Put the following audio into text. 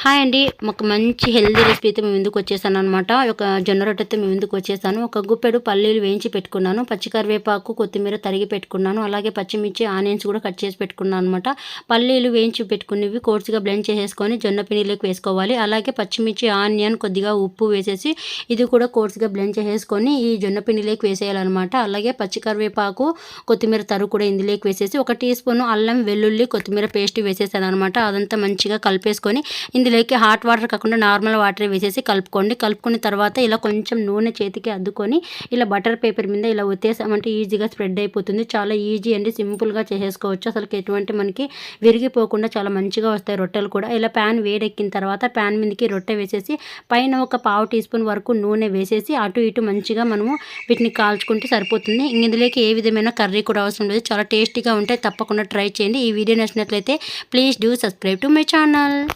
Hi అండి. ఒక మంచి హెల్తీ రెసిపీతో మీ ముందుకు వచ్చేసాననమాట. ఒక జొన్న రొట్టెతో మీ ముందుకు వచ్చేసాను. ఒక గుప్పెడు పల్లీలు వేయించి పెట్టుకున్నాను. పచ్చి కరివేపాకు, కొత్తిమీర తరిగి పెట్టుకున్నాను. అలాగే పచ్చిమిర్చి, ఆనియన్స్ కూడా కట్ చేసి పెట్టుకున్నాను అనమాట. పల్లీలు వేయించి పెట్టుకున్నవి కోర్స్‌గా బ్లెండ్ చేసేసుకొని జొన్న పిండిలోకి వేసుకోవాలి. అలాగే పచ్చిమిర్చి, ఆనియన్, కొద్దిగా ఉప్పు వేసేసి ఇది కూడా కోర్స్‌గా బ్లెండ్ చేసేసుకొని ఈ జొన్న పిండిలోకి వేసేయాలనమాట. అలాగే పచ్చి కరివేపాకు, కొత్తిమీర తరుగు కూడా ఇందులోకి వేసేసి ఒక టీ స్పూను అల్లం, వెల్లుల్లి, కొత్తిమీర పేస్ట్ వేసేసాననమాట. అదంతా మంచిగా కలిపేసుకొని ఇందులోకి హాట్ వాటర్ కాకుండా నార్మల్ వాటర్ వేసేసి కలుపుకోండి. కలుపుకున్న తర్వాత ఇలా కొంచెం నూనె చేతికి అద్దుకొని ఇలా బటర్ పేపర్ మీద ఇలా ఒత్తేసామంటే ఈజీగా స్ప్రెడ్ అయిపోతుంది. చాలా ఈజీ అండి, సింపుల్గా చేసేసుకోవచ్చు. అసలుకి ఎటువంటి మనకి విరిగిపోకుండా చాలా మంచిగా వస్తాయి రొట్టెలు కూడా. ఇలా ప్యాన్ వేడెక్కిన తర్వాత ప్యాన్ మీదకి రొట్టె వేసేసి పైన ఒక పావు టీ స్పూన్ వరకు నూనె వేసేసి అటు ఇటు మంచిగా మనము వీటిని కాల్చుకుంటే సరిపోతుంది. ఇందులోకి ఏ విధమైన కర్రీ కూడా అవసరం లేదు. చాలా టేస్టీగా ఉంటాయి. తప్పకుండా ట్రై చేయండి. ఈ వీడియో నచ్చినట్లయితే please do subscribe to my channel.